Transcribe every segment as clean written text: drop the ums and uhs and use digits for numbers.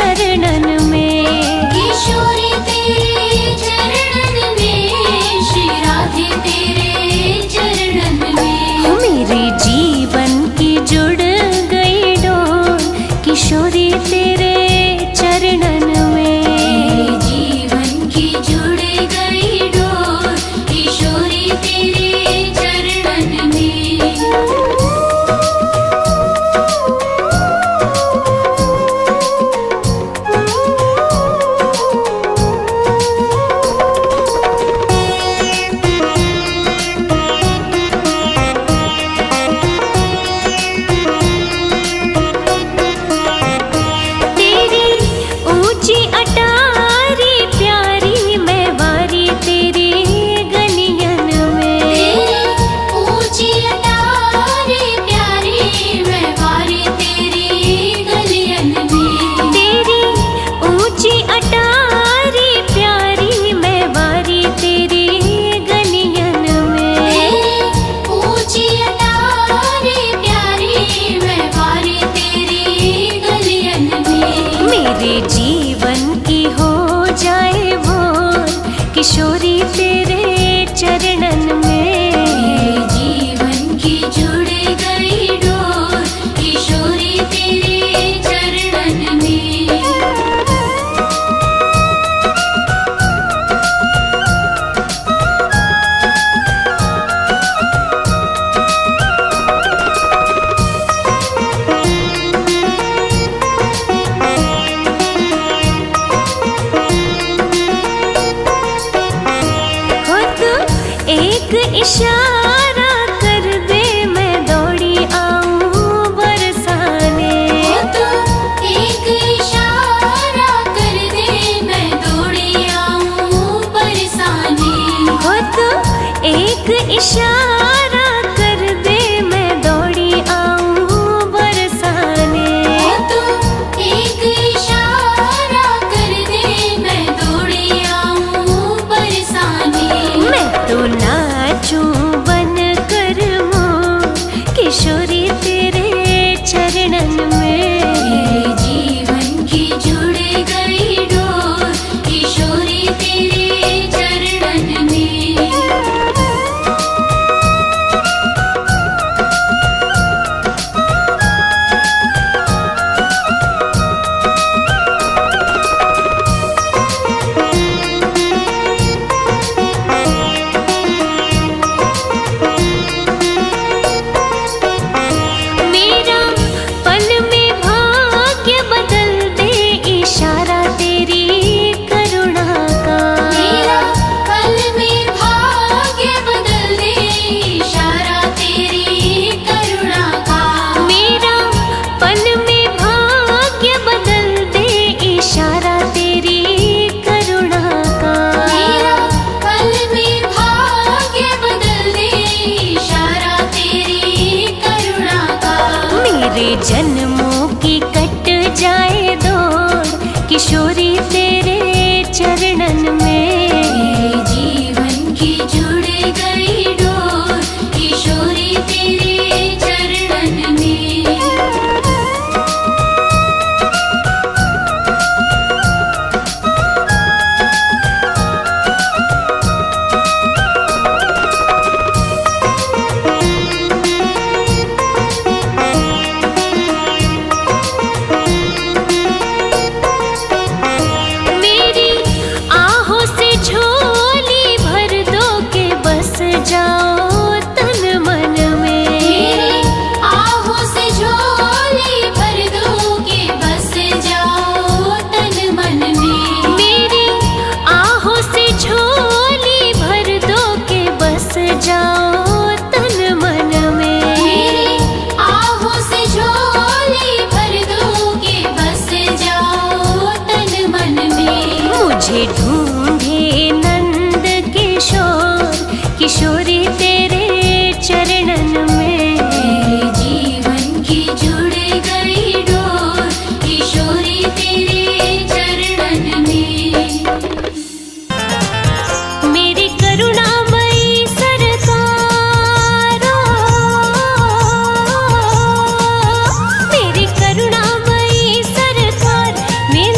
चरणन में। किशोरी तेरे चरणन में, श्री राधे तेरे चरणन में। मेरे जीवन की जुड़ गई डोर, किशोरी तेरे चरणन में। मेरे जीवन की जुड़ गई डोर, किशोरी तेरे चरणन में। किशोरी तेरे चरणन में। मेरे जीवन की जुड़ गई डोर, किशोरी तेरे चरणन में। एक इशारा कर दे, मैं दौड़ी आऊं बरसाने। तो एक इशारा कर दे, मैं दौड़ी आऊं बरसाने। हो तो एक इशारा कर दे, मैं दौड़ी आऊं बरसाने। तो एक इशारा कर दे, मैं दौड़ी आऊं बरसाने। मैं तो नाचूं बन कर मोर, किशोरी तेरे चरणन में। मेरे जीवन की जुड़ गई डोर, किशोरी तेरे चरणन में। जन्मों की कट जाए दौड़, किशोरी तेरे चरणन में। मेरे जीवन की जुड़ गई डोर, किशोरी तेरे चरणन में। मुझे ढूंढे नंद किशोर, किशोरी तेरे चरणन में। मेरे जीवन की जुड़ गई डोर, किशोरी तेरे चरणन में। मेरी करुणामयी सरकार, मेरी करुणामयी सरकार, मैं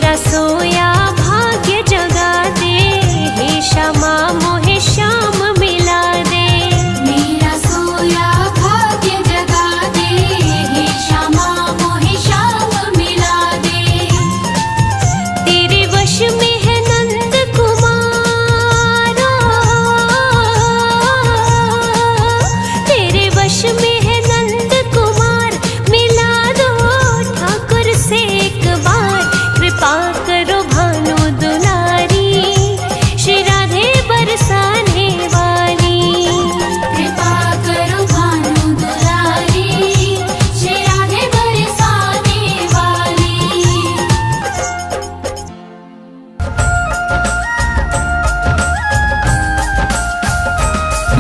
मेरा सोया भाग्य जगा दे, हे श्यामा मोहे श्याम मिला दे। मेरा सोया भाग्य जगा दे, हे श्यामा मोहे श्याम मिला दे। तेरे वश में है नंद कुमारा, तेरे वश में है नंद कुमार, मिला दो ठाकुर से एक बार। कृपा करो भानु दुलारी, श्री राधे बरसाने वाली। कृपा करो भानु दुलारी, श्री राधे बरसाने वाली।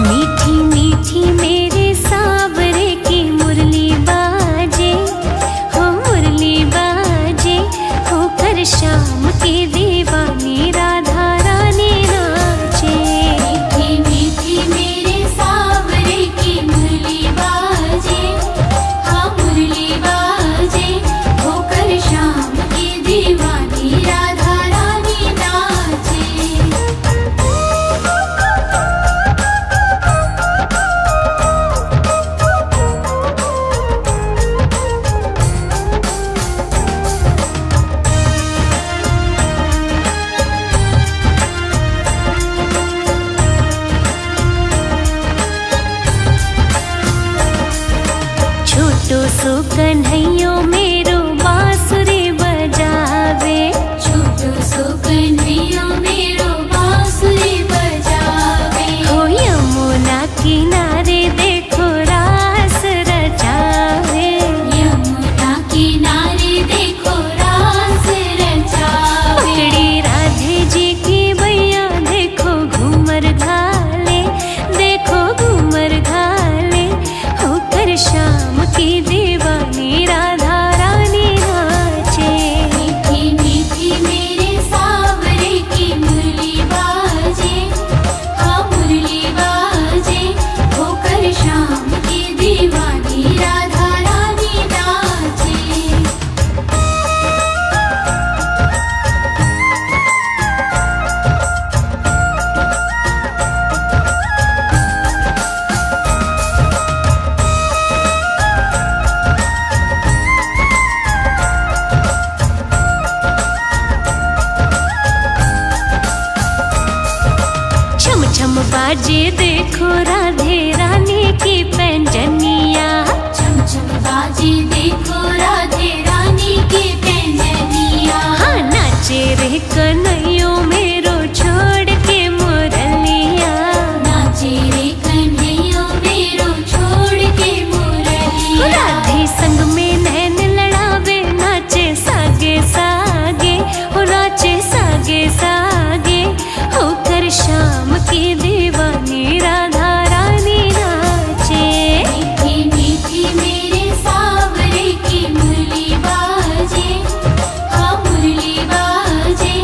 मीठी मीठी मेरे सावरे की मुरली बाजे, हो मुरली बाजे, होकर श्याम की दीवानी राधा रानी नाचे। मीठी मीठी मेरे सावरे की मुरली बाजे, हाँ मुरली बाजे, होकर श्याम की दीवानी राधा रानी नाचे। छोटो सो कन्हैयो मेरो बांसुरी बजावे, छोटो सो कन्हैया मेरो बांसुरी बजावे। हो यमुना किनारे देखो रास रचावे। यमुना किनारे देखो रास रचावे। पकड़ी राधे जी की बैया देखो घूमर घाले, देखो घूमर घाले, होकर श्याम की दीवानी राधा रानी नाचे। मीठी मीठी मेरे सावरे की मुरली बाजे, हाँ मुरली बाजे, होकर श्याम की दीवानी राधा रानी नाचे। छम छम बाजे देखो राधे रानी की पैंजनिया। छम छम बाजे देखो राधे रानी की पैंजनिया। हाँ नाचे रे कन्हैयो मेरो छोड़ के मुरलिया। नाचे रे कन्हैया मेरो छोड़ के मुरलिया। राधे संग में नैन लड़ावे, नाचे सागे सागे, हो नाचे सागे सागे, होकर श्याम की दीवानी राधा रानी नाचे। मीठी मीठी मेरे सावरे की मुरली बाजे, हाँ मुरली बाजे,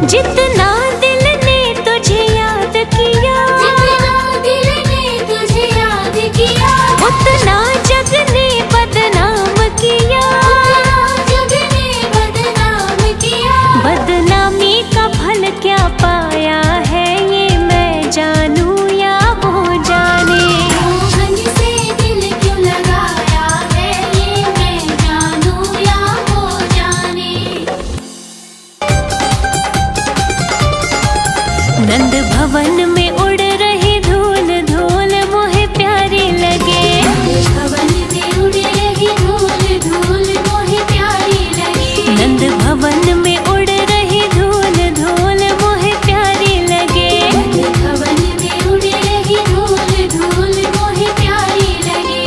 जितना दिल ने तुझे याद किया, जितना दिल ने तुझे याद किया, उतना जग ने बदनाम किया। उतना जग ने बदनाम किया। बदनामी का फल क्या पाया है, ये मैं जानूं या वो जाने। मोहन से दिल क्यों लगाया है, ये मैं जानूं या वो जाने। नंद भवन में उड़ रही धूल धूल मोहे प्यारी लगे। भवन में उड़ रही धूल धूल मोहे प्यारी लगे। नंद भवन में उड़ रही धूल धूल मोहे प्यारी लगे। भवन में उड़ रही धूल धूल मोहे प्यारी लगे।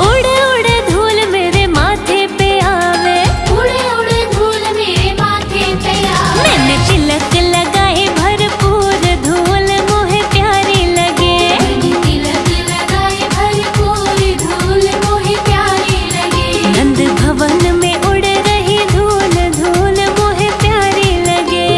उड़ उड़ धूल मेरे माथे पे आवे, उड़े उड़े धूल मेरे माथे पे आवे। मैंने तिलक लगाए भरपूर धूल मोहे प्यारी लगे। मैंने तिलक लगाए भरपूर धूल मोहे प्यारी लगे। नंद भवन में उड़ रही धूल धूल मोहे प्यारी लगे।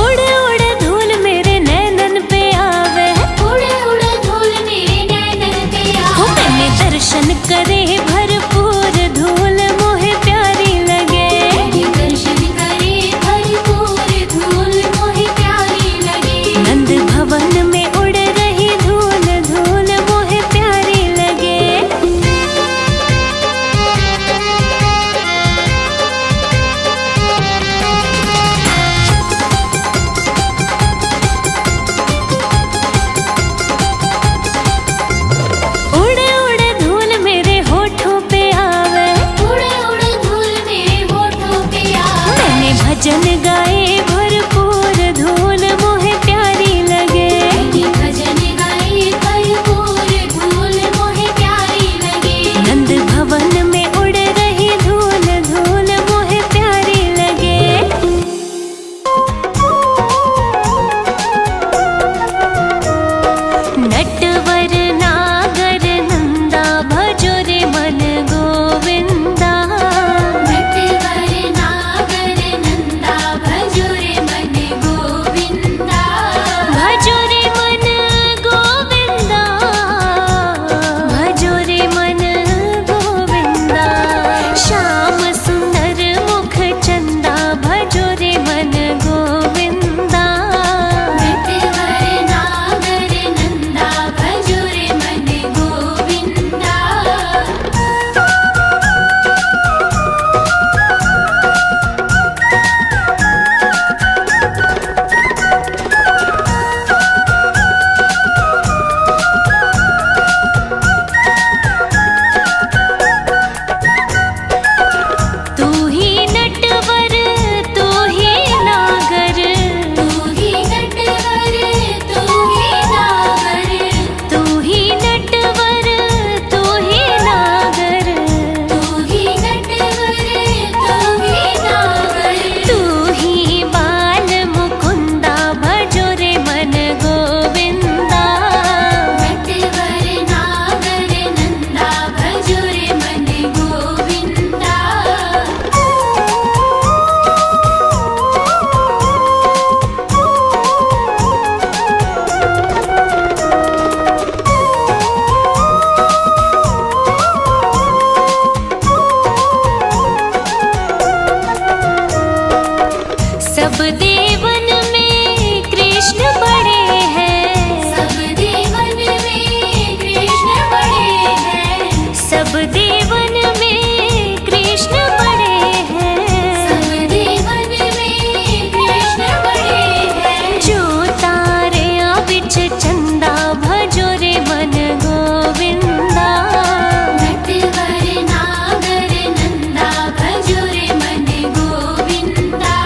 उड़ उड़ धूल मेरे नैनन पे आवे, उड़े उड़े धूल मेरे नैनन पे हो आवे। मैंने दर्शन करे भरपूर धूल मोहे प्यारी लगे। मैंने दर्शन करे भरपूर धूल मोहे प्यारी लगे। नंद भवन में उड़ रही धूल धूल मोहे प्यारी लगे। उड़ उड़ धूल मेरे होठों पे आवे, उड़े उड़े धूल मेरे होठों पे आवे। मैंने भजन गाए भरपूर धूल मोहे प्यारी लगे। मैंने भजन गाए भरपूर धूल मोहे प्यारी लगे। नंद भवन में उड़ रही धूल धूल मोहे प्यारी लगे। नटवर नागर नंदा भजो रे मन गोविंदा। नटवर नागर नंदा भजो रे मन गोविंदा। भजो रे मन गोविंदा, भजो रे मन गोविंदा। श्याम सुंदर मुख चंदा भजो रे मन गोविंदा। नटवर नागर नंदा भजो रे मन गोविंदा। तू ही नटवर तू ही नागर, तू ही नटवर तू ही नागर। तू ही नटवर तू ही नागर। तू ही नटवर तू ही नागर। तू ही बाल मुकुंदा भजो रे मन गोविंदा। नटवर नागर नंदा भजो रे मन गोविंदा। सब देवन में कृष्ण बड़े हैं, सब देवन में कृष्ण बड़े हैं। सब देवन में कृष्ण बड़े हैं। सब देवन में कृष्ण बड़े हैं। जो तारे बिच चंदा भजो रे मन गोविंदा। नटवर नागर नंदा भजो रे मन गोविंदा।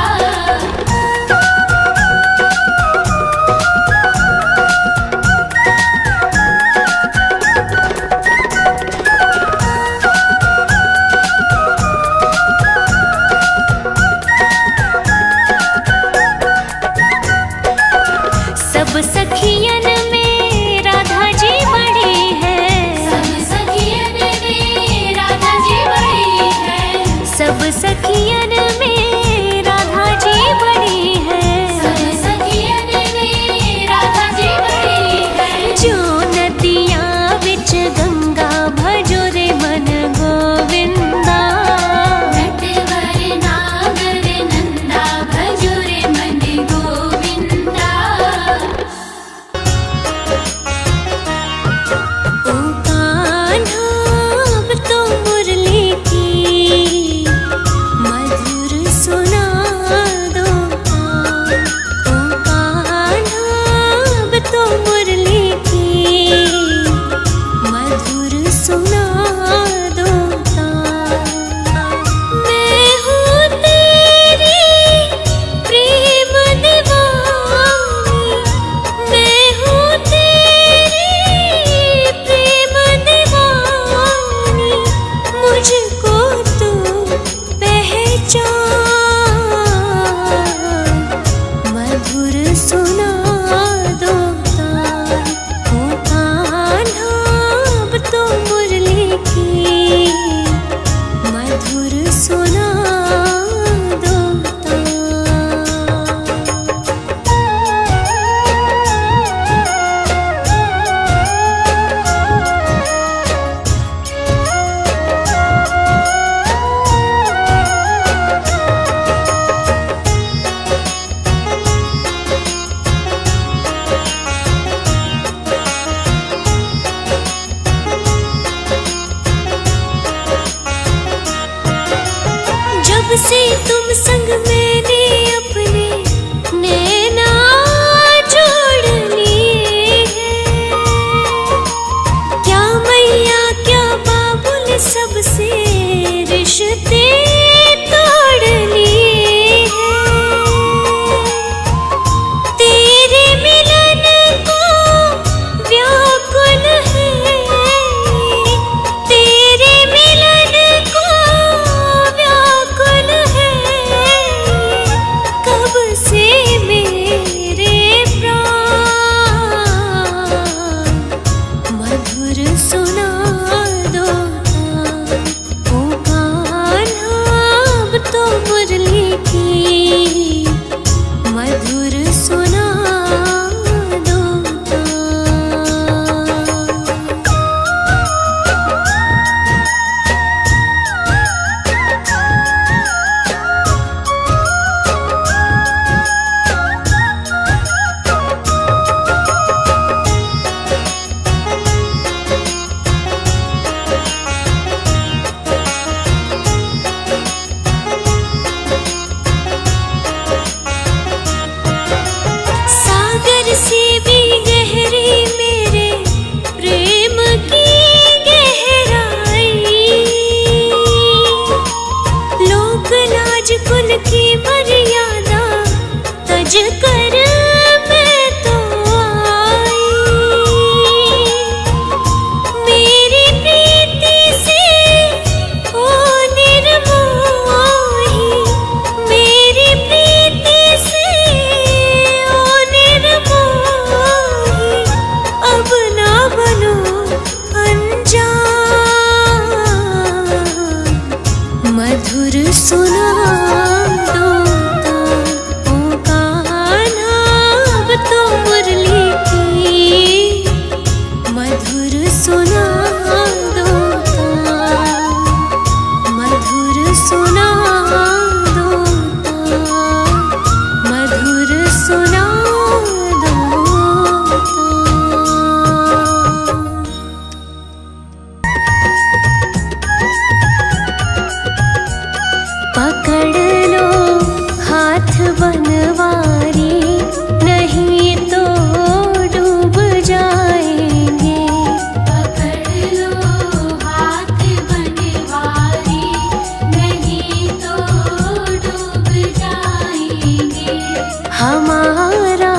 हमारा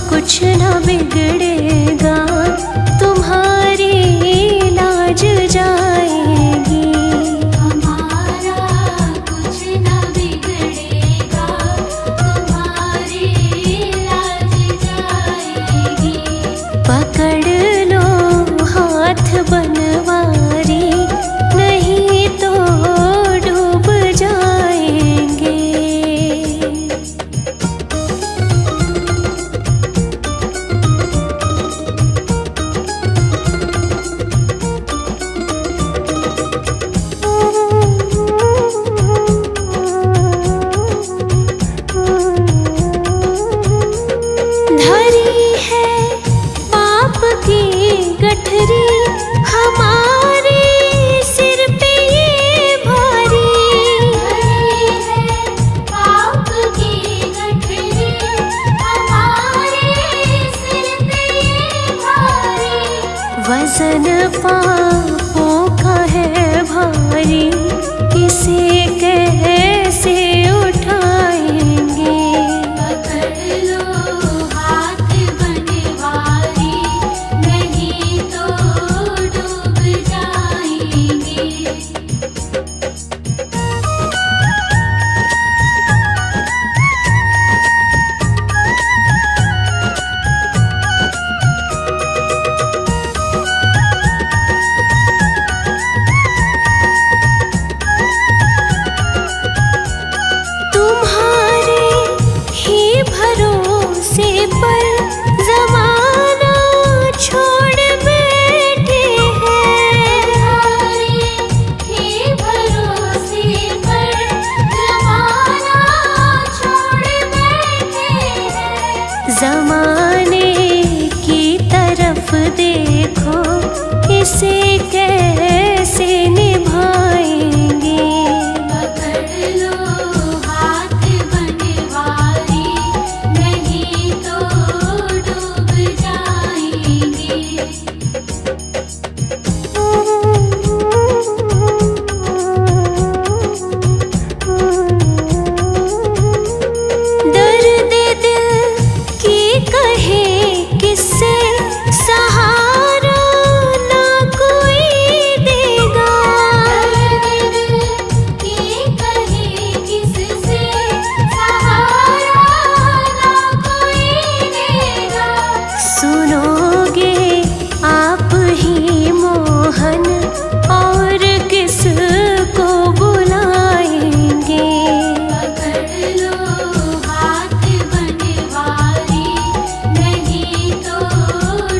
कुछ न बिगड़ेगा, तुम्हारी लाज जाएगी। हमारा कुछ न बिगड़ेगा, तुम्हारी लाज जाएगी। पकड़ लो हाथ बनवारी, नहीं तो डूब जाएंगे। धरी है पाप की गठरी, हमारे सिर पे ये भारी। धरी है पाप की गठरी, हमारे सिर पे ये भारी। वजन पापों का है भारी, इसे कैसे उठाएंगे। पकड़ लो हाथ बनवारी, नहीं तो डूब जाएंगे। तुम्हारे ही भरोसे पर ज़माना छोड़ बैठे हैं। तुम्हारे ही भरोसे पर ज़माना छोड़ बैठे हैं। ज़माने की तरफ देखो, इसे कैसे निभाएंगे। पकड़ लो हाथ बनवारी, नहीं तो डूब जाएंगे। दर्द दिल की कहे किससे, सहारा ना कोई देगा। दर्द की कहे किससे, सहारा ना कोई देगा। सुनोगे आप ही मोहन, और किस को बुलाएंगे। पकड़ लो हाथ बनवारी, नहीं तो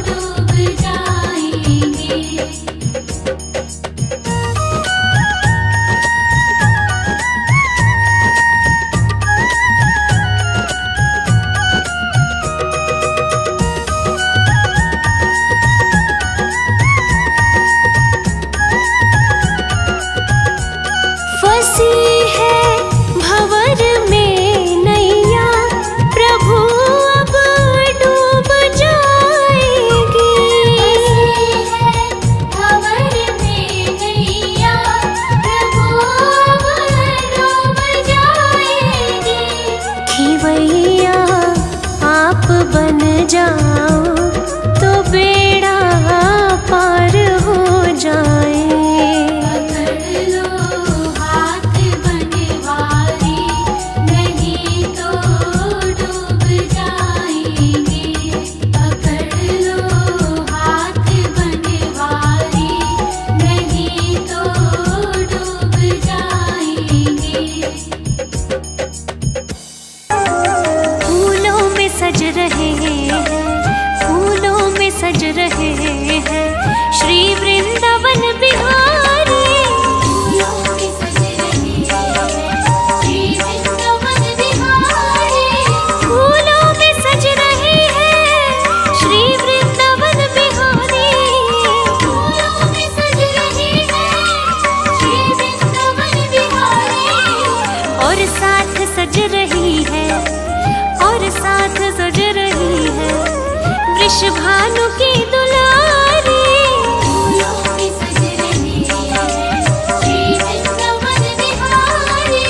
डूब जाएंगे। फंसी है भंवर में नैया, प्रभु अब डूब जाएगी। है भंवर में नैया, प्रभु अब डूब जाएगी। खिवैया आप बन जाओ, तो बेड़ा पार हो जाए। पकड़ लो हाथ बनवारी, नहीं तो डूब जाएंगे। पकड़ लो हाथ बनवारी, नहीं तो डूब जाएंगे। फूलों में सज रहे हैं, फूलों में सज रहे हैं श्री वृंदावन बिहारी। फूलों में सज रहे हैं श्री वृंदावन बिहारी। फूलों में सज रहे हैं श्री वृंदावन बिहारी। फूलों में सज रहे हैं श्री वृंदावन बिहारी। और साथ सज रही है, और साथ सज रही है वृषभानु की दुलारी। फूलों में सज रहे हैं श्री वृंदावन बिहारी।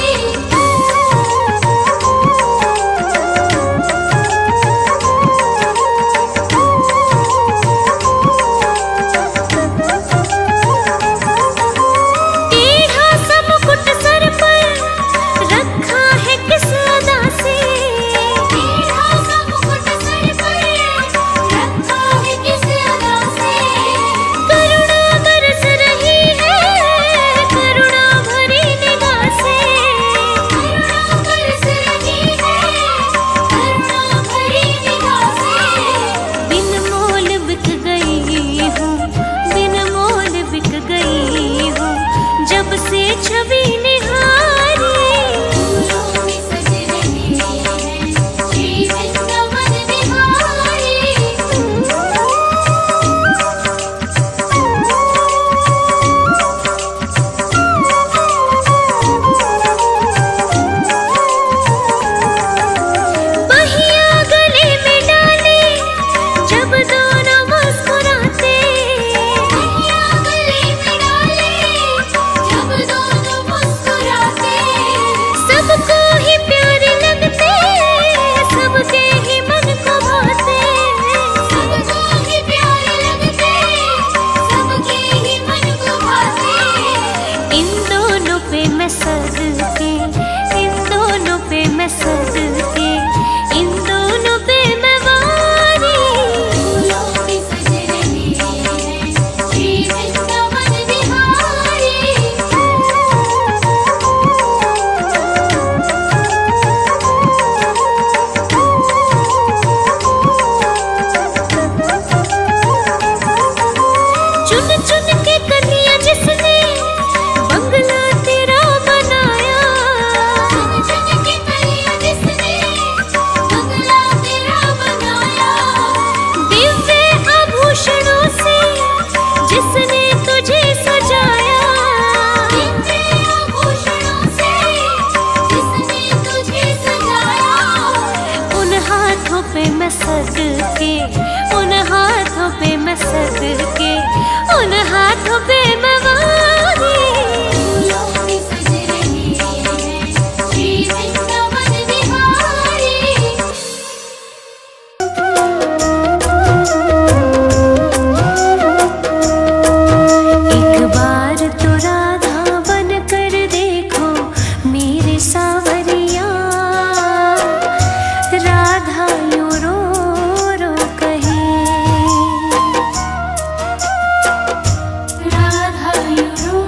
पे मैं सदके, उन हाथों पे मैं सदके, उन हाथों पे मैं वारी। फूलों में सज रहे हैं श्री वृंदावन बिहारी। एक बार तो राधा बन कर देखो मेरे सावरिया, राधा यूं रो रो कहे, राधा यूं रो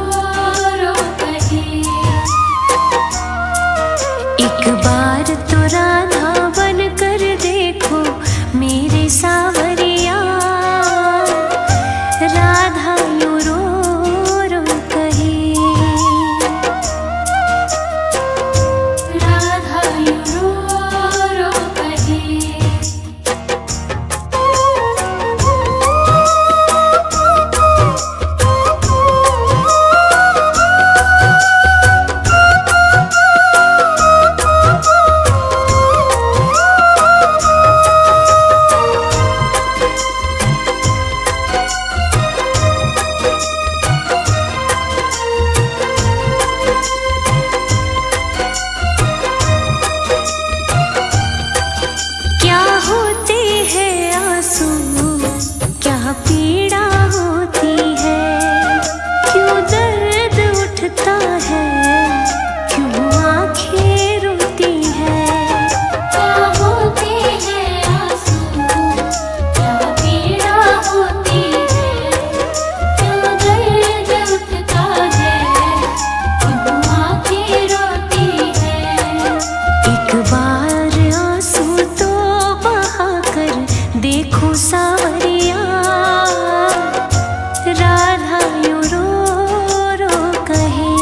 रो कहे। एक बार तो राधा बन कर देखो मेरे सावरिया, राधा यूं रो रो कहे, राधा यूं रो रो कहे। क्या होते हैं आंसू, क्या पीड़ा होती है, क्यों दर्द उठता है, क्यों आंखें रोती है। क्या होते हैं आंसू, क्या पीड़ा होती है, क्यों दर्द उठता है, क्यों आंखें रोती है। एक बार आंसू तो बहा कर देखो सावरिया, राधा यूं रो रो कहे,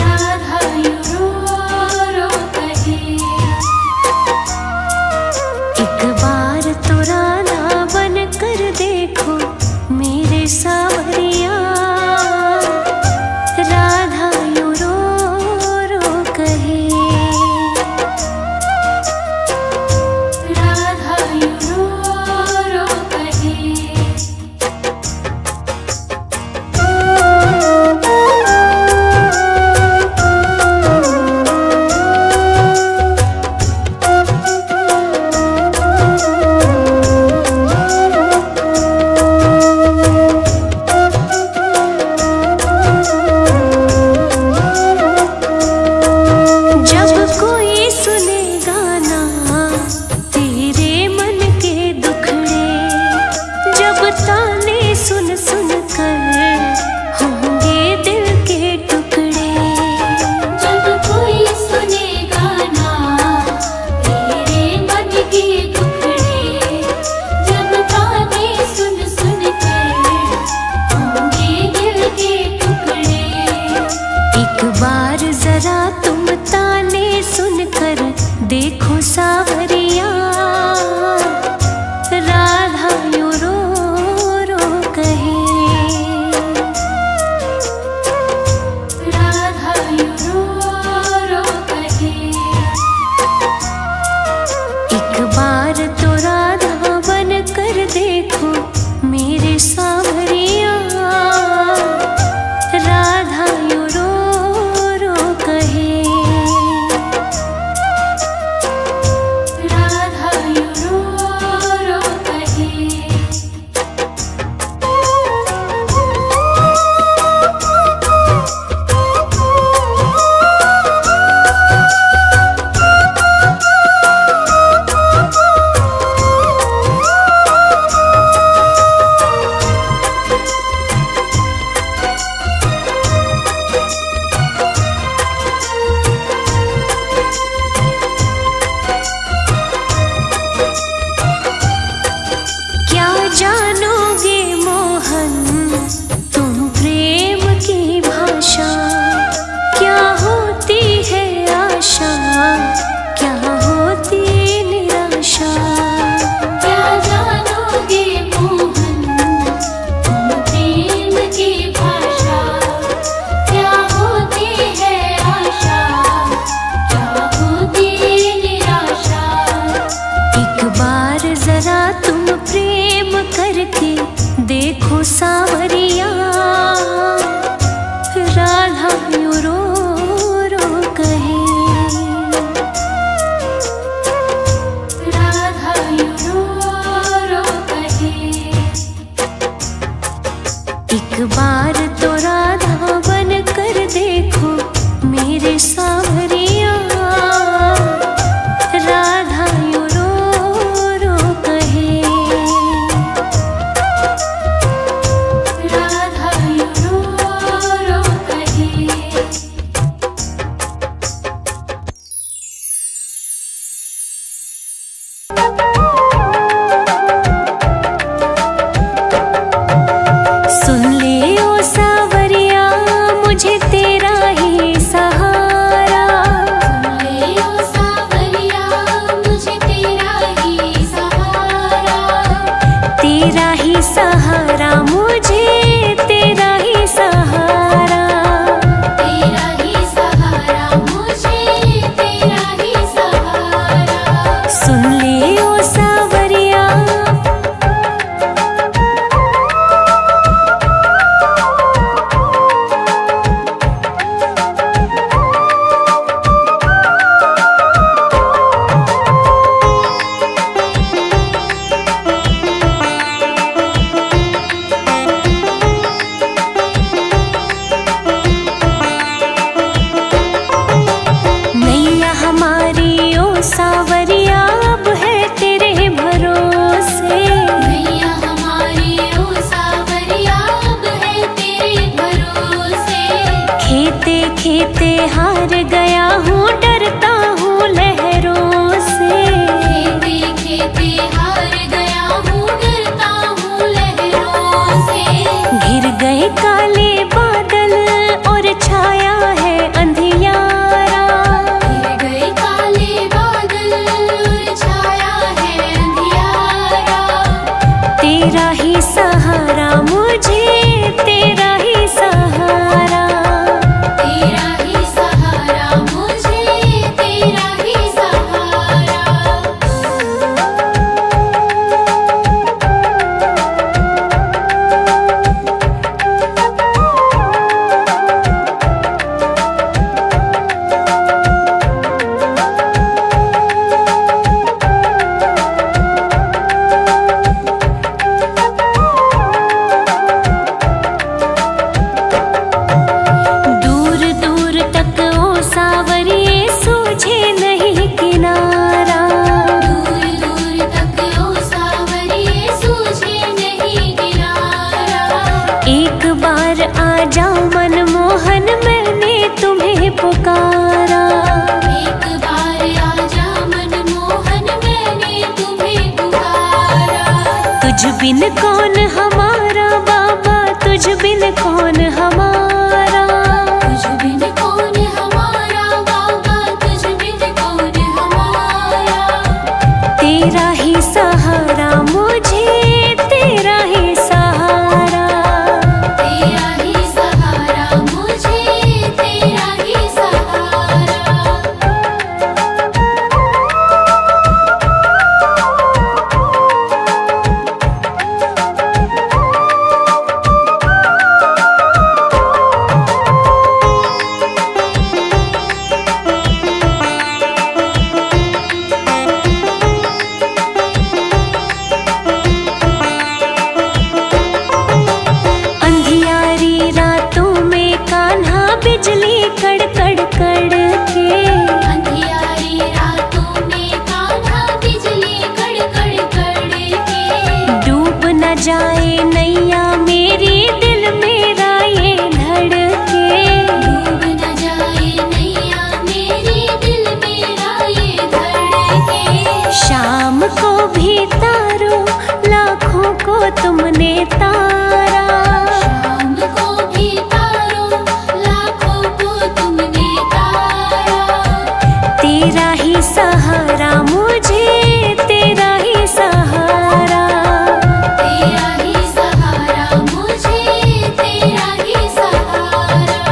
राधा यूं रो रो कहे। एक बार तो राधा बन कर देखो मेरे सावरिया, राधा यूं रो रो कहे, राधा यूं रो रो कहे। जब कोई सुने गाना तेरे मन के दुखड़े, जब ताने सुन सुन कर होंगे दिल के टुकड़े। जब कोई सुने गाना तेरे मन के दुखड़े, जब गाने सुन सुन कर होंगे दिल के टुकड़े। एक बार जरा तुम ताने सुनकर देखो सावरिया, राधा यूं रो रो कहे, राधा यूं रो रो कहे। एक बार तो राधा बन कर देखो मेरे सावरिया, राधा यूं रो रो कहे, जाए नैया मेरी दिल मेरा ये धड़के। डूब न जाए नैया मेरी दिल मेरा ये धड़के। शाम को भी तारो लाखों को तुमने तारा। शाम को भी तारो लाखों को तुमने तारा। तेरा ही सहारा मुझे, तेरा ही सहारा। तेरा ही सहारा मुझे, तेरा ही सहारा।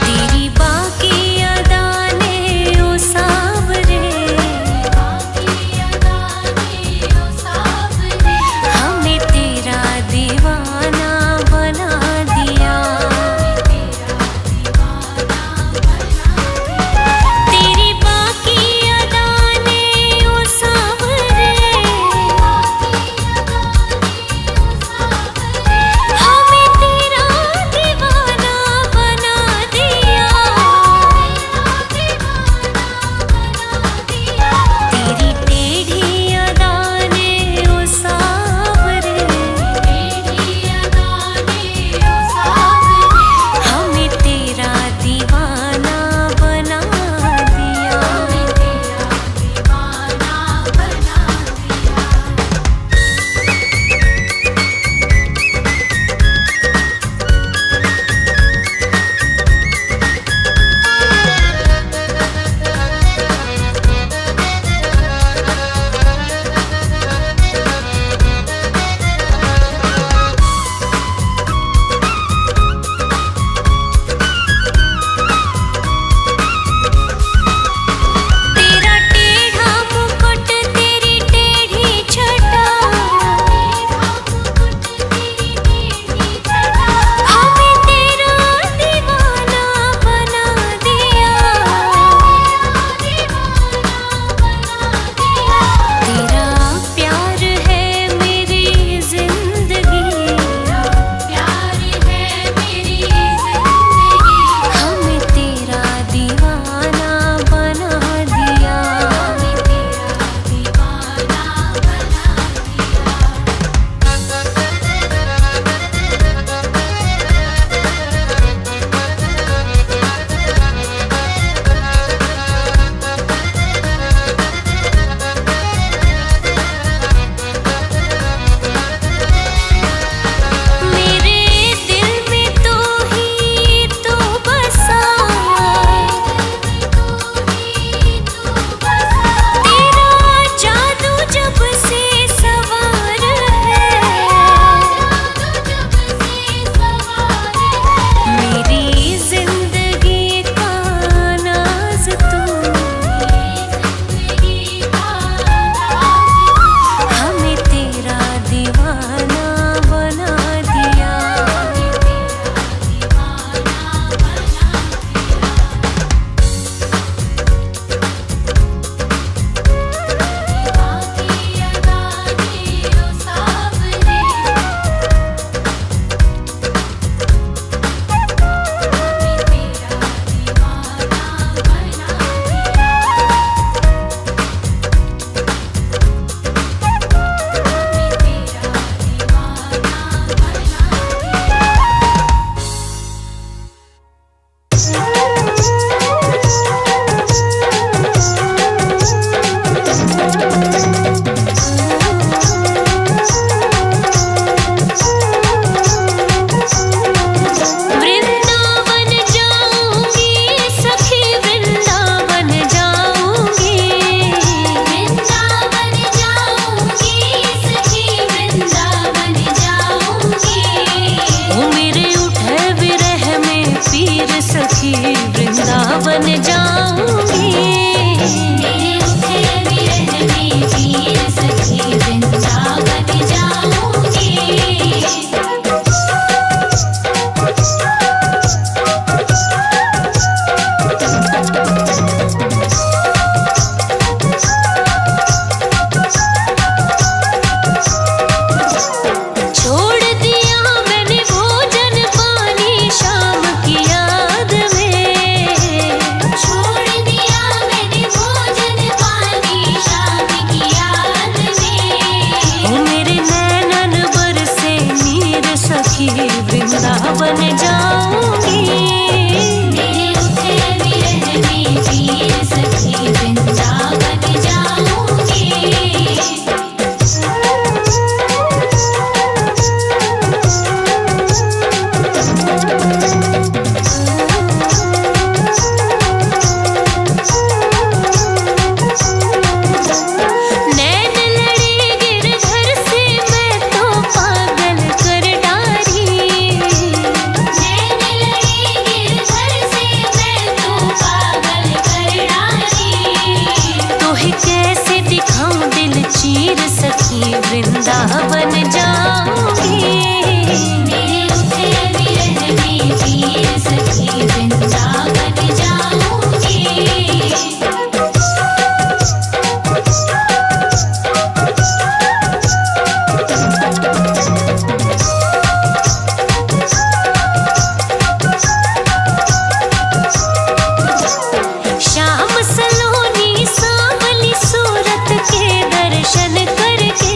तेरी बाकी अदाने ओ सावरे, हमें तेरा दीवाना बना दिया। तेरी बाकी अदाने ओ सावरे, हमें तेरा दीवाना बना दिया। तेरी टेढ़ी अदाने ओ सावरे, हमें तेरा दीवाना बना दिया। तेरा टेढ़ा मुकुट तेरी टेढ़ी छटा, हमें तेरा दीवाना बना दिया। तेरा प्यार है मेरी जिंदगी, हमें तेरा दीवाना बना दिया। मेरे दिल में तो ही तो बसा, तेरा जादू जब से सवार है। मेरी जिंदगी का नाज तू, हमें तेरा दीवाना बना दिया। वृंदावन जाऊंगी सखी, वृंदावन जाऊंगी। वृंदावन जाऊंगी सखी, वृंदावन जाऊंगी। ओ मेरे उठे विरह में पीर सखी, वृंदावन जाऊंगी। मेरे उठे विरह में पीर सखी, वृंदावन जाऊंगी। वृंदावन जाऊंगी। मेरे रुखे विरह में पीर सखी वृंदावन जाऊंगी। श्याम सलोनी सांवली सूरत के दर्शन करके,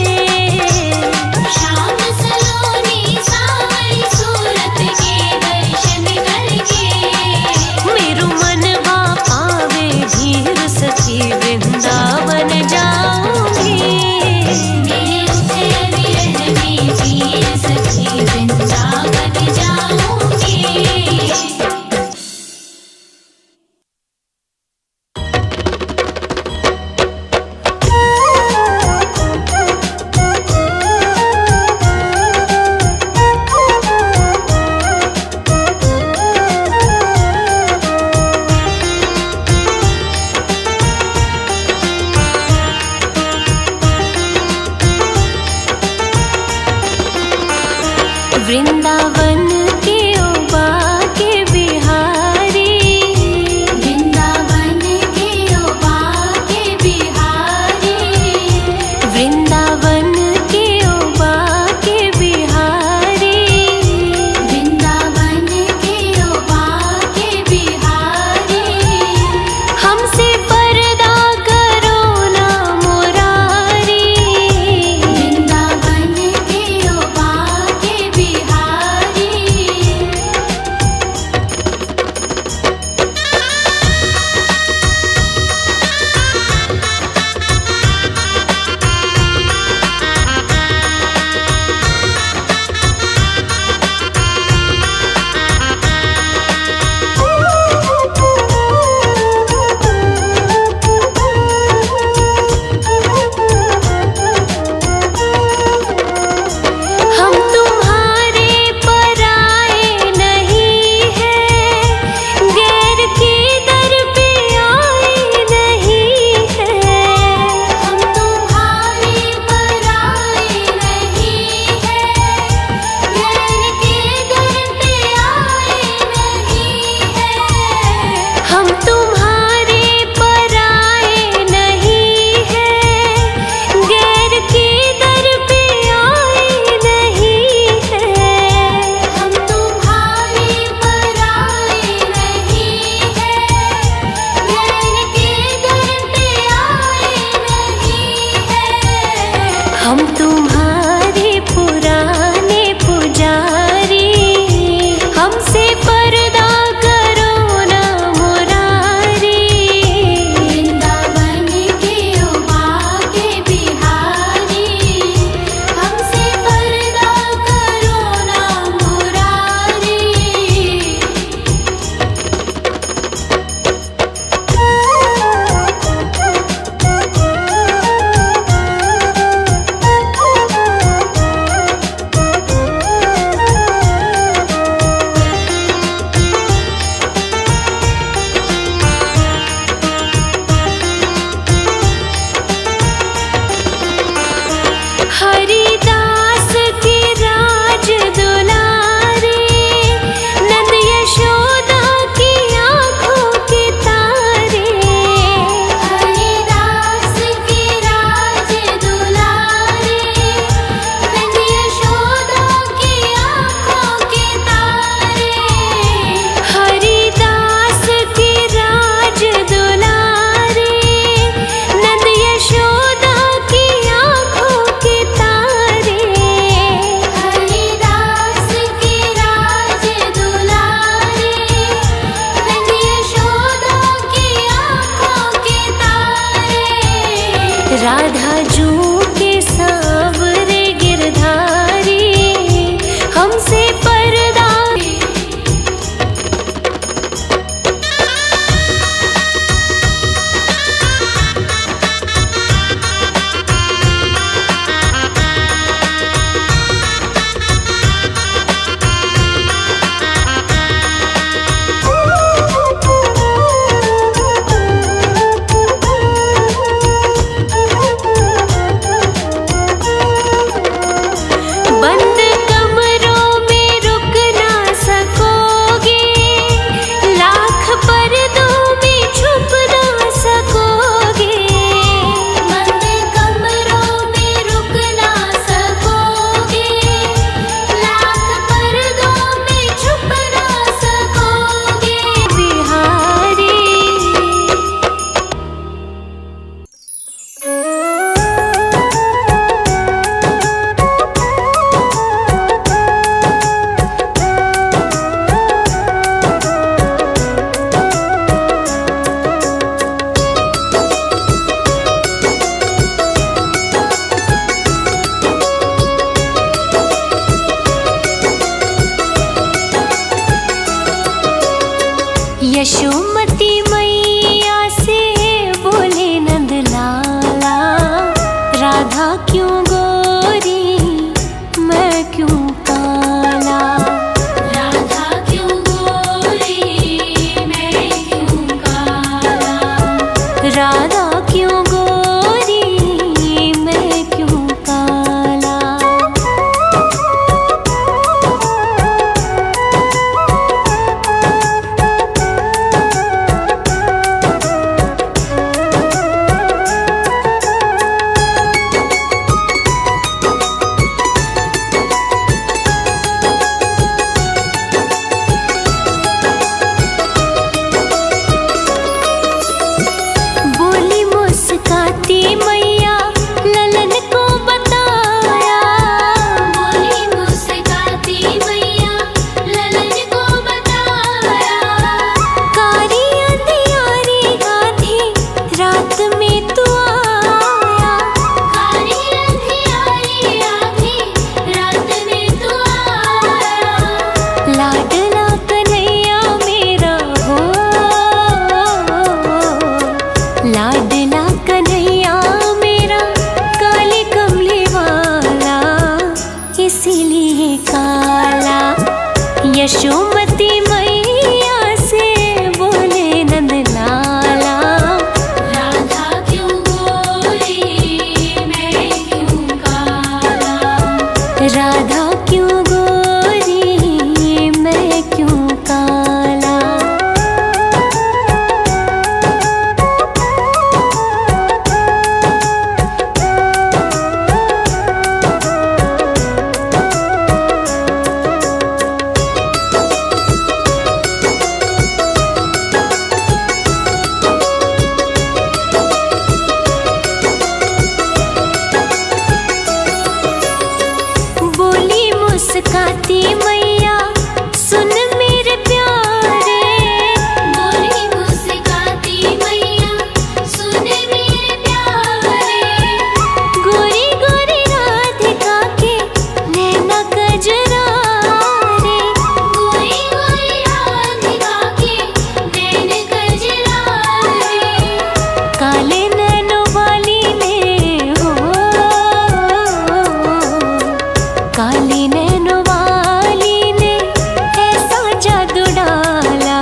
यशोमती मैया से बोले नंद लाला, राधा क्यों गोरी मैं क्यों काला। राधा क्यों गोरी मैं क्यों काला। राधा क्यों गोरी मैं क्यों काला। बोली मुस्काती मैया ललन को बताया। बोली मुस्काती मैया ललन को बताया। कारी अंधियारी आधी रात में तू आया। कारी अंधियारी आधी रात में तू आया। लाडला कन्हैया मेरा हो, लाडला कन्हैया मेरा काले कमले वाला, इसीलिए काला। यशोमती मैया से बोले नंद लाला, राधा क्यों गोरी मैं क्यों काला। राधा क्यों गोरी मैं क्यों काला। बोली मुस्काती मैया सुन मेरे प्यारे। बोली मुस्काती मैया सुन मेरे प्यारे। गोरी गोरी राधिका के नैना कजरा रे। गोरी गोरी राधिका के नैन कजरा रे। काले नैनों वाली ने हो, काली नैनों वाली ने ऐसा जादू डाला,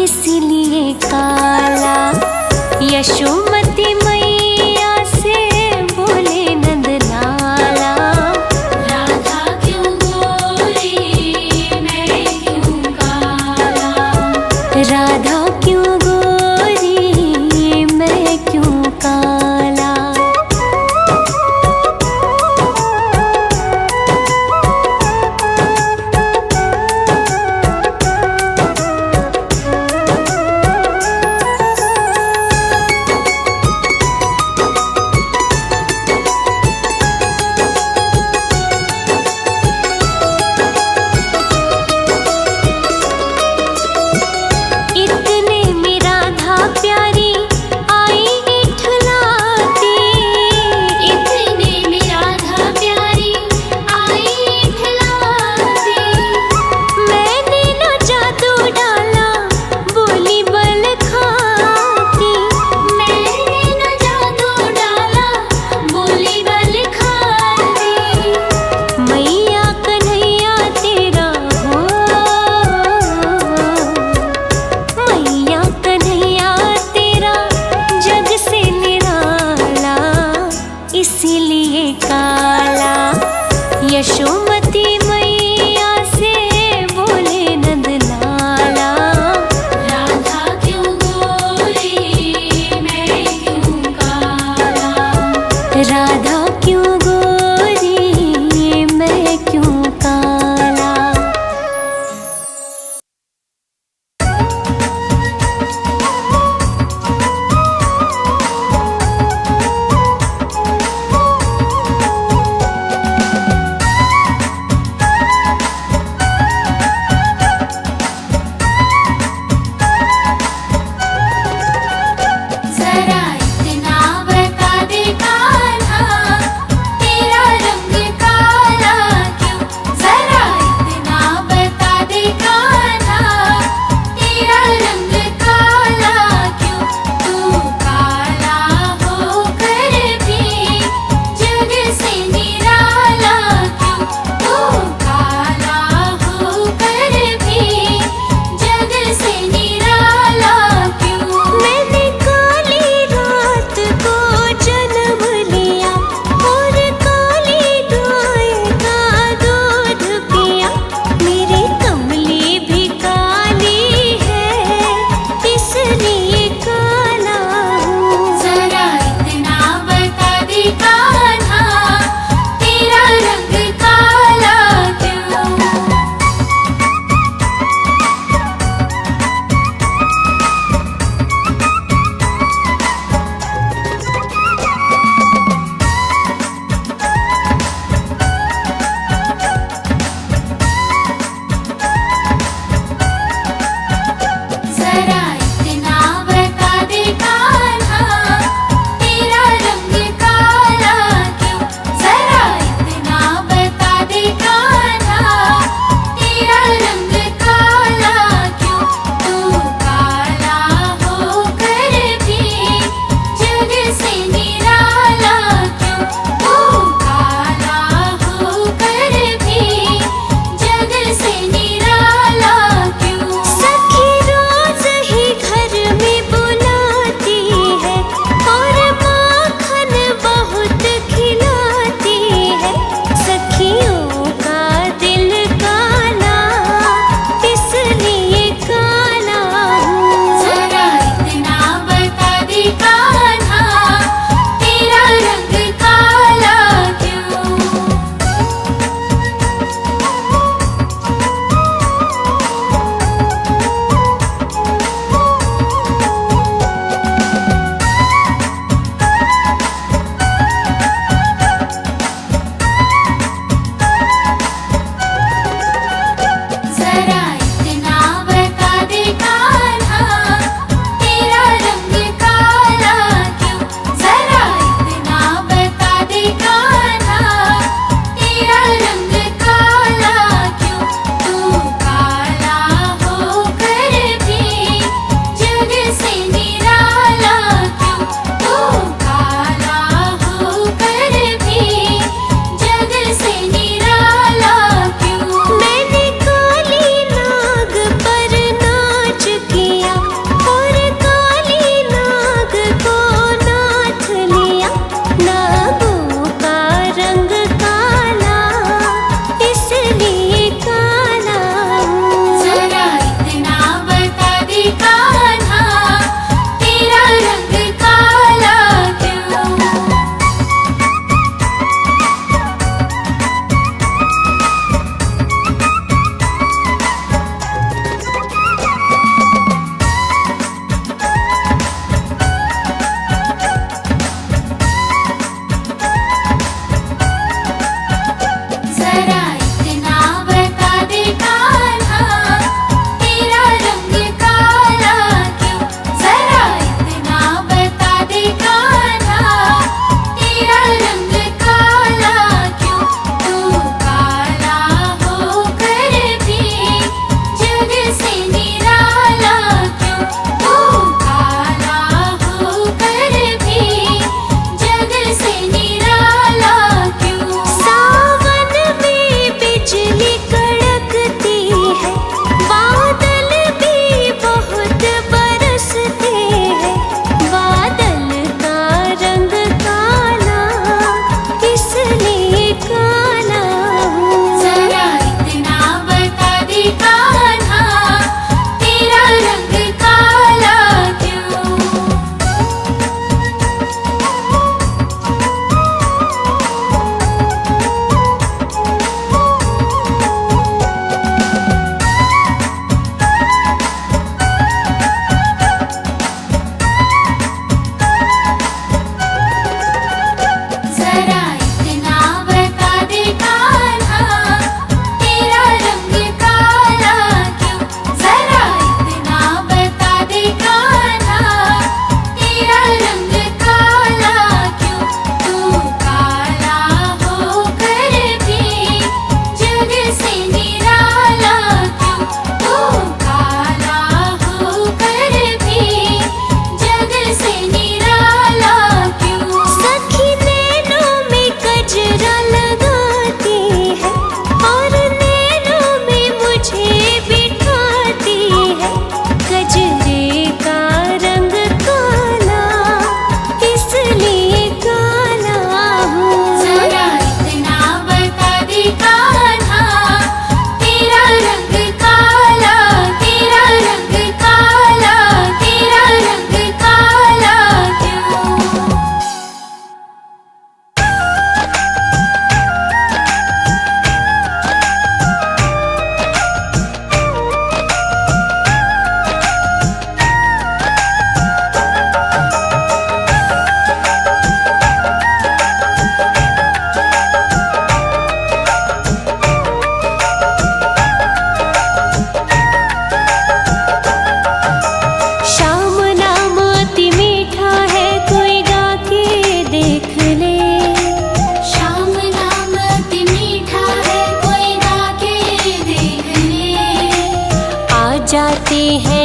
इसीलिए काला। यशोमती मैया से बोले नंद लाला, राधा क्यों गोरी मैं क्यों काला। राधा क्यों गोरी मैं क्यों काला। इतने में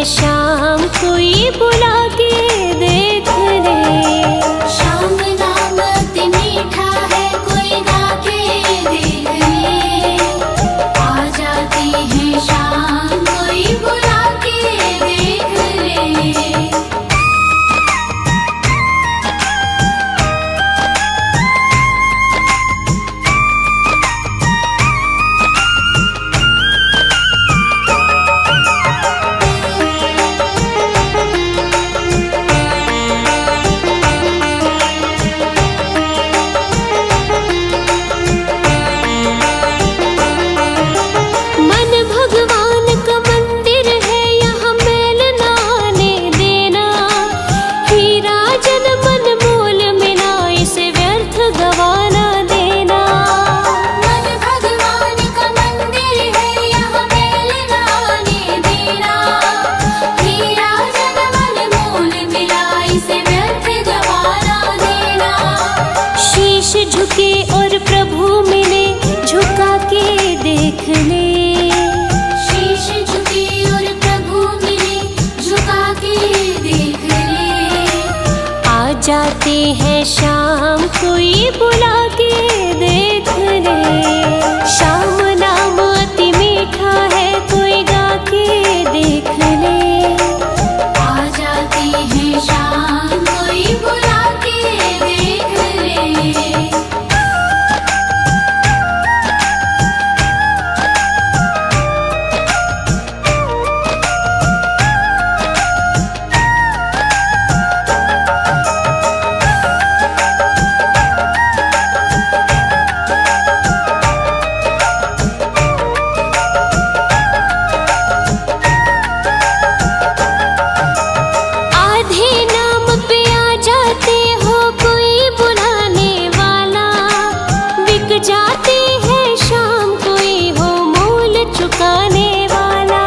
शाम कोई बुला के देख ले। श्याम नाम अति मीठा है, कोई गा के देख ले। आ जाती है शाम कोई बुला के देख ले। मन भगवान का मंदिर है, यहाँ मेल ना आने देना। हीरा जन मन मोल मिला, इसे व्यर्थ गवाना देना। मन भगवान का मंदिर है, यहाँ मेल ना आने देना। हीरा जन मन मोल मिला, इसे व्यर्थ गवाना देना। शीश झुके और प्रभु मिले, झुका के देख ले। शीश झुके और प्रभु मिले, झुका के देख ले। आ जाते हैं शाम कोई बुला के देख ले। शाम नाम अति मीठा है, कोई गा के देख ले। आ जाती है शाम कोई बुला के देख ले। आधे नाम पे आ जाते हो, कोई बुलाने वाला। बिक जाते हैं शाम, कोई हो मोल चुकाने वाला।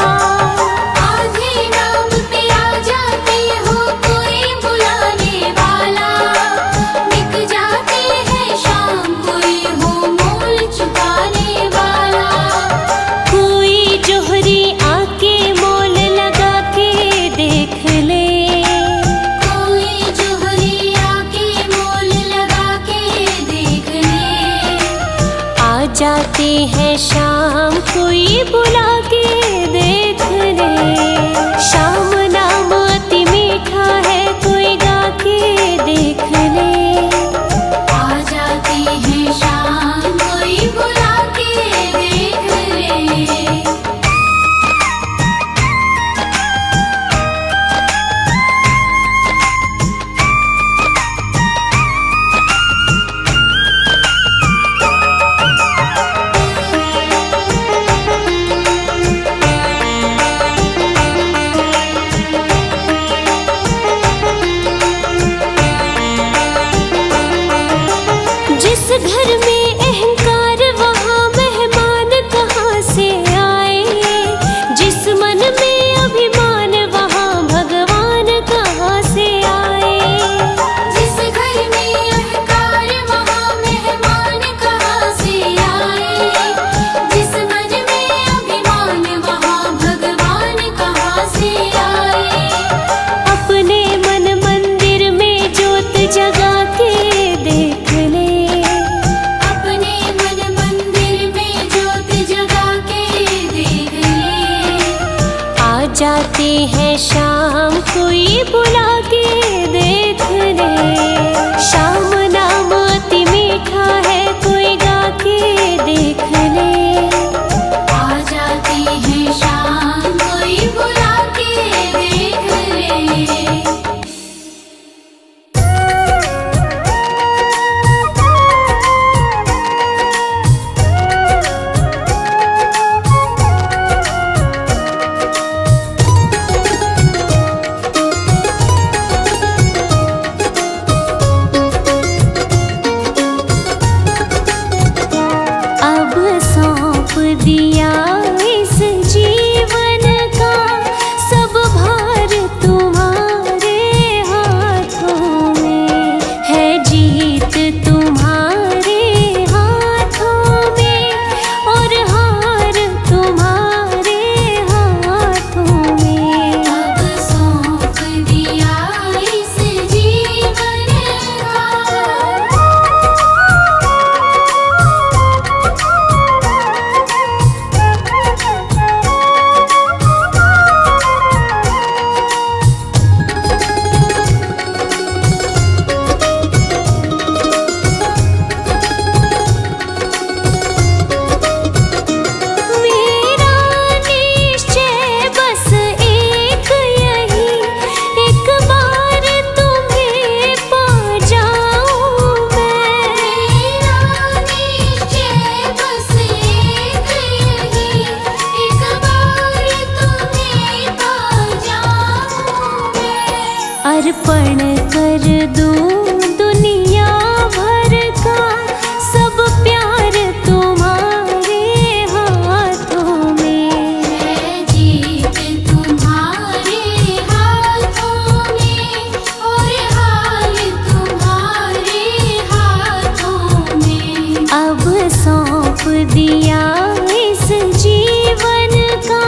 आधे नाम पे आ जाते हो, कोई बुलाने वाला। बिक जाते हैं शाम, कोई हो मोल चुकाने वाला। कोई जोहरी आके मोल लगा के देख ले। कोई जोहरी आके मोल लगा के देख ले। आ जाते हैं शाम कोई बुला के देख ले। शाम नाम अति मीठा है, कोई गा के देख ले। आ जाती है शाम कोई बुला के देख ले। अर्पण कर दूं दुनिया भर का सब प्यार तुम्हारे हाथों में। है जीत तुम्हारे हाथों में और हाल तुम्हारे हाथों में। अब सौंप दिया इस जीवन का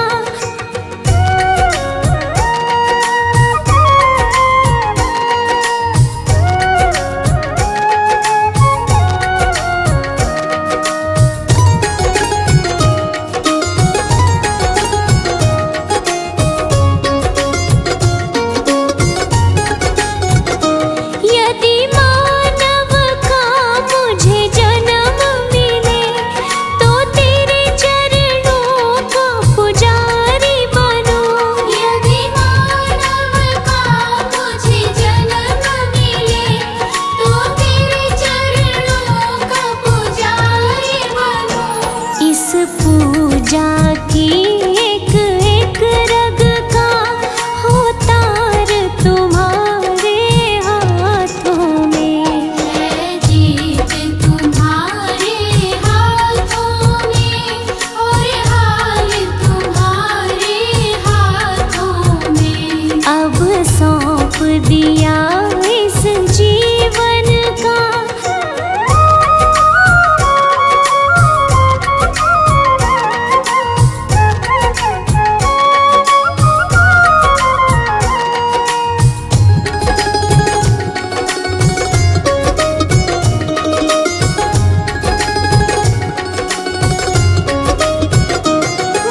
यदि मानव का मुझे जन्म मिले तो तेरे चरणों का पुजारी बनूं। यदि मानव का मुझे जन्म मिले तो तेरे चरणों का पुजारी बनूं। इस पूजा की एक एक रग का हो तार तुम्हारे हाथों में। है जीत तुम्हारे हाथों में और हाल तुम्हारे हाथों में। अब सौंप दिया इस जीवन का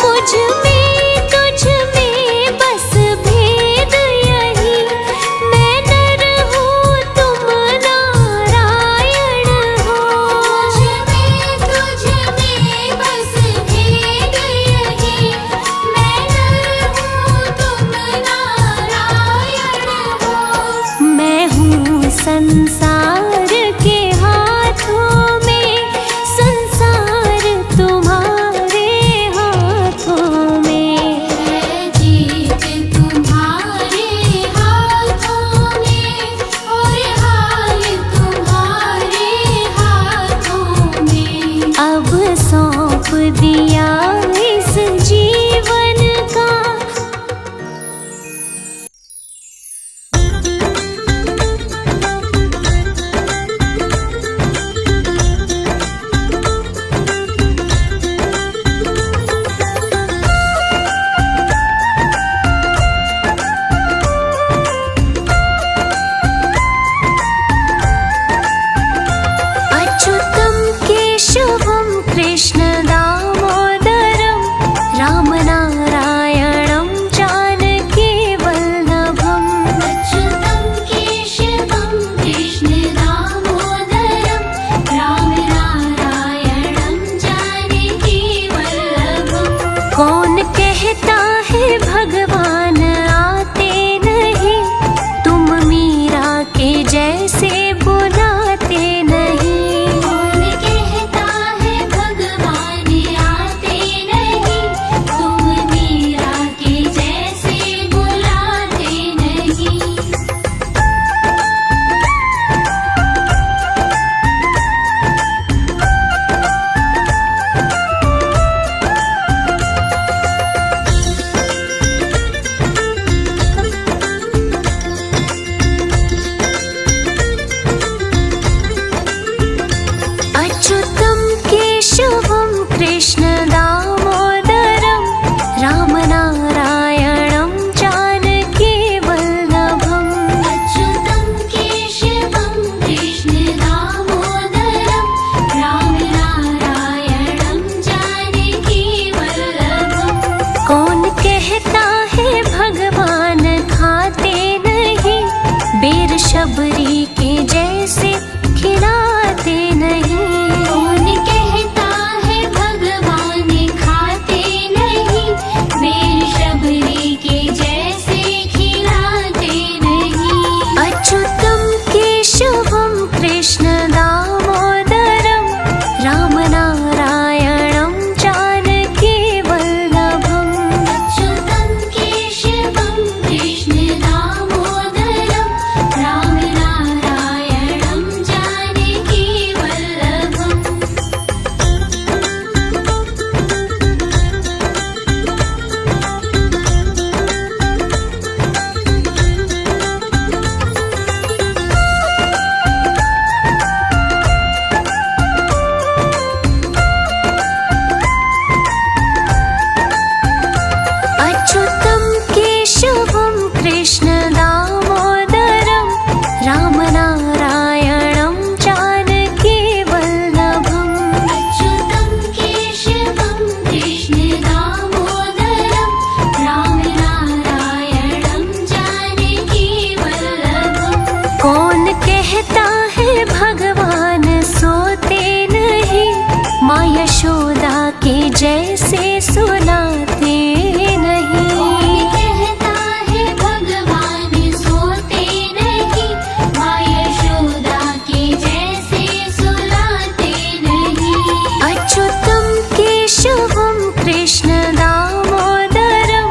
मुझ में तुझ में बस भेद यही। मैं नर हूँ तुम नारायण हो। मुझ में तुझ में बस भेद यही। मैं नर हूँ तुम नारायण हो। मैं हूँ संसार के हाथों में संसार तुम्हारे हाथों में। है जीत तुम्हारे हाथों में और हाल तुम्हारे हाथों में। अब सौंप दिया इस जीवन का अच्युतं केशवं कृष्ण दामोदरं के जैसे सुनाते नहीं। कौन कहता है भगवान सोते नहीं, माँ यशोदा के जैसे सुलाते नहीं। अच्युतं केशवं कृष्ण दामोदरं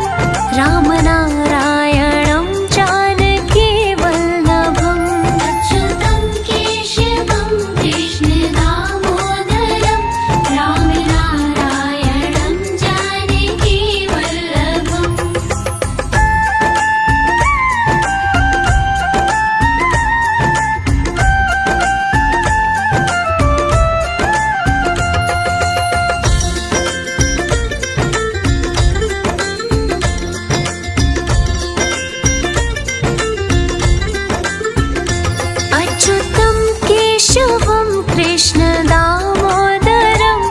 रामनारायणं जानकी वल्लभम्। अच्युतं केशवं कृष्ण दामोदरं रामनारायणं जानकी वल्लभम्। अच्युतं केशवं कृष्ण दामोदरं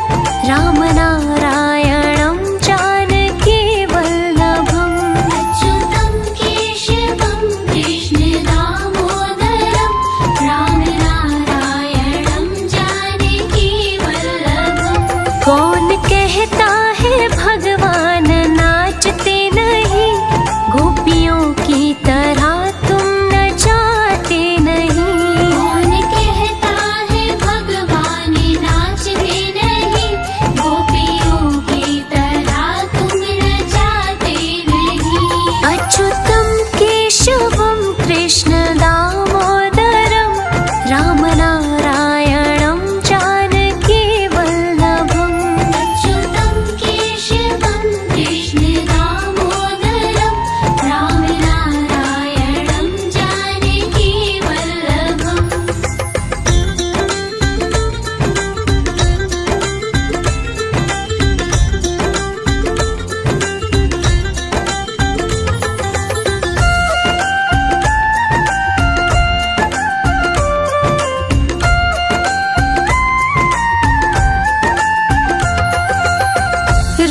रामनारायणं जानकी वल्लभम्। अच्युतं केशवं कृष्ण दामोदरं रामनारायणं जानकी वल्लभम्। कौन कहता है भगवान नाचते नहीं, गोपियों की तरह तुम नचाते नहीं। कौन कहता है भगवान नाचते नहीं, गोपियों की तरह तुम नचाते नहीं। अच्युतं केशवं कृष्ण दामोदरं रामनारायणं जानकी वल्लभम्। अच्युतं केशवं कृष्ण दामोदरं रामनारायणं जानकी वल्लभम्।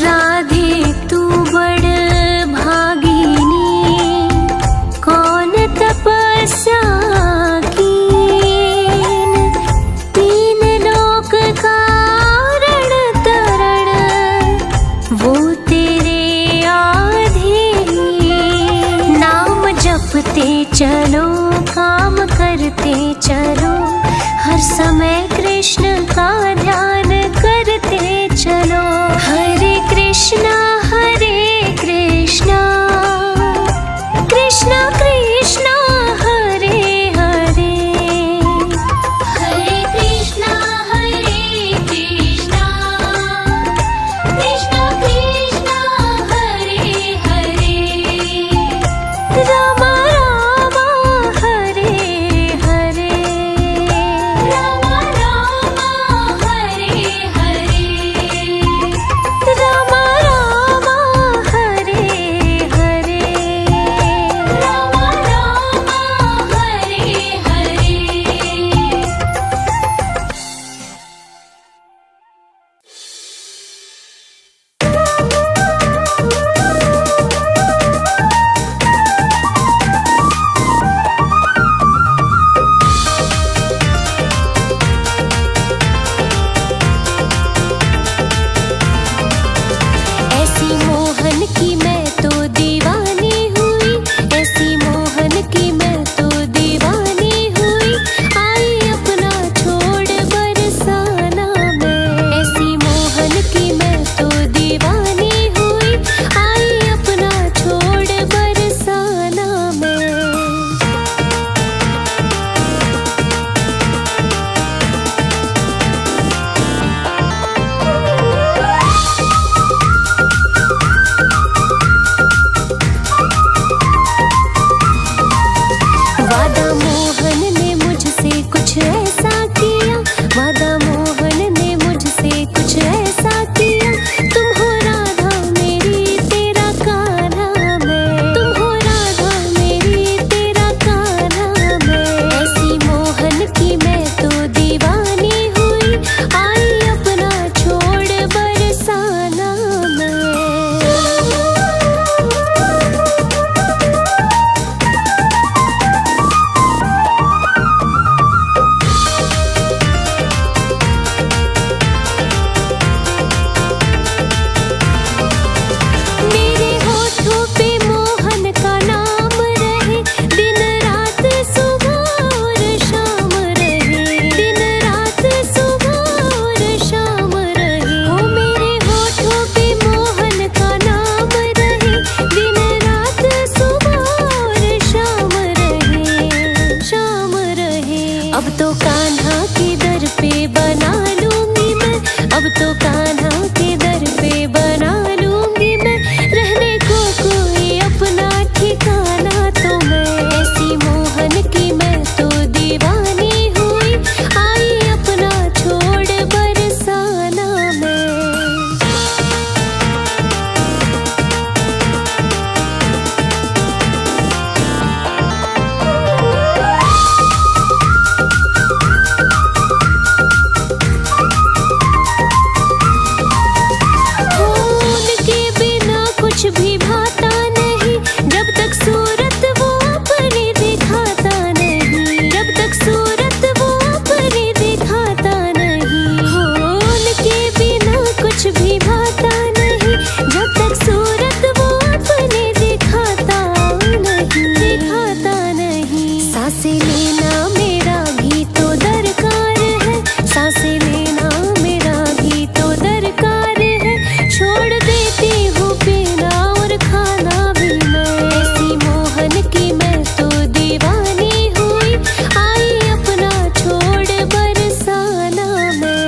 राधे तू बड़ भागिनी, कौन तपस्या कीन, तीन लोक कारण तरण वो तेरे आधीन। नाम जपते चलो काम करते चलो, हर समय कृष्ण का ध्यान करते चलो। हरे कृष्णा कृष्णा कृष्णा हरे हरे। हरे कृष्णा कृष्णा कृष्णा कृष्णा हरे हरे। राम राम हरे हरे। राम राम हरे हरे। अब तो कान्हा के दर पे बना लूंगी मैं, अब तो कान्हा के दर पे बना लूंगी मैं, रहने को कोई अपना ठिकाना तो मैं, ऐसी मोहन की मैं तो दीवानी हुई, आई अपना छोड़ बरसाना मैं। उनके बिना कुछ भी भाता नहीं, जब तक सूरत वो अपनी दिखाता नहीं, जब तक सूरत वो अपनी दिखाता नहीं। हो उनके बिना कुछ भी भाता नहीं, जब तक सूरत वो अपनी दिखाता नहीं, दिखाता नहीं। सांसें लेना मेरा भी तो दरकार है, सांसें लेना मेरा भी तो दरकार है, छोड़ देती हूँ पीना और खाना भी मैं, ऐसी मोहन की मैं तो दीवानी हुई, आई अपना छोड़ बरसाना मैं।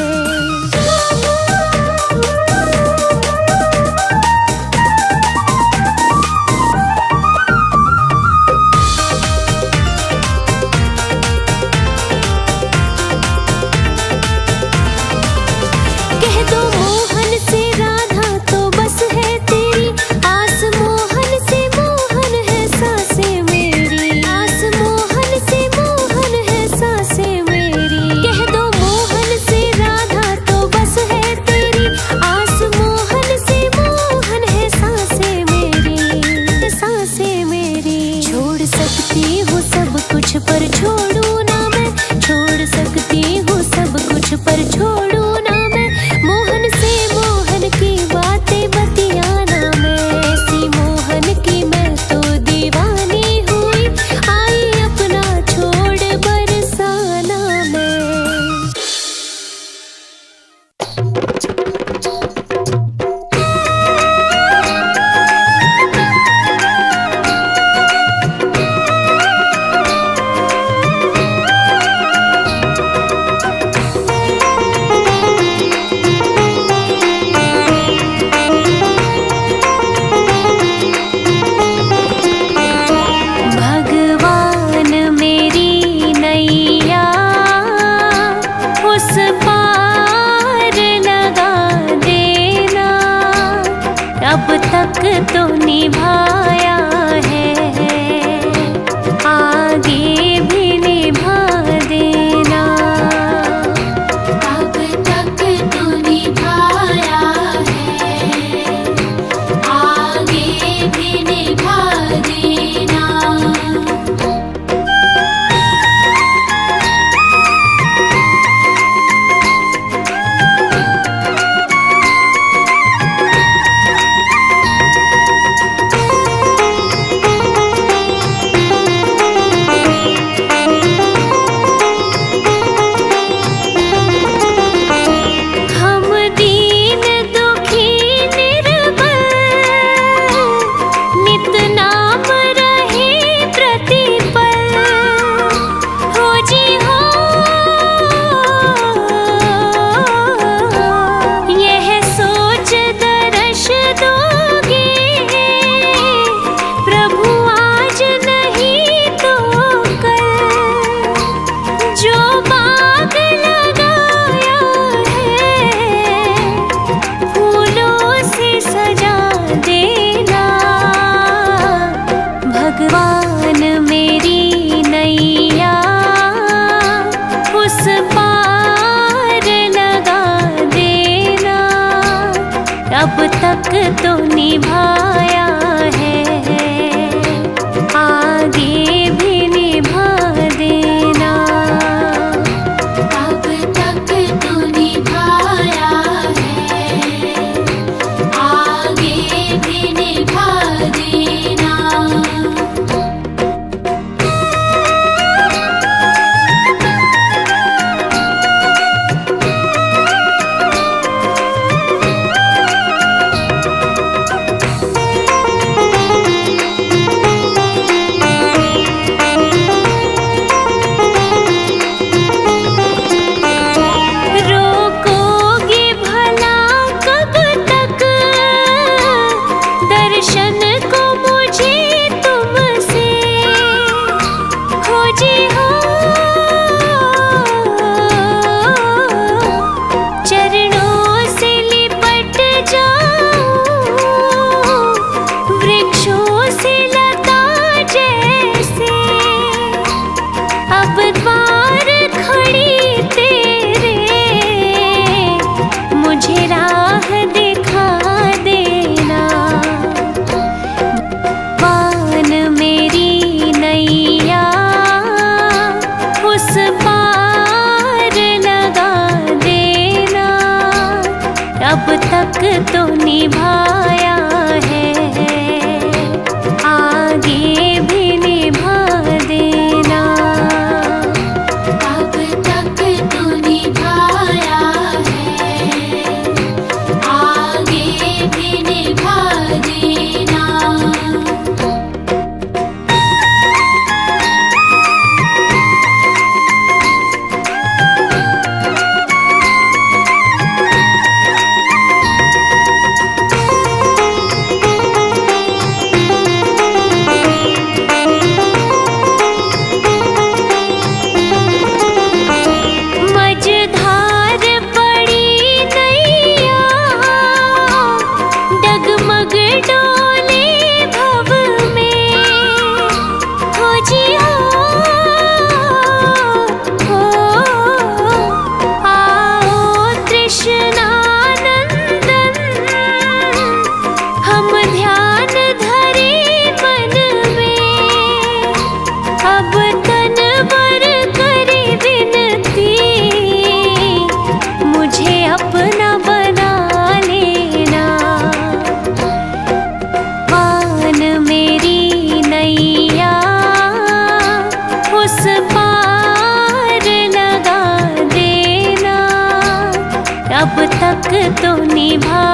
तो निभा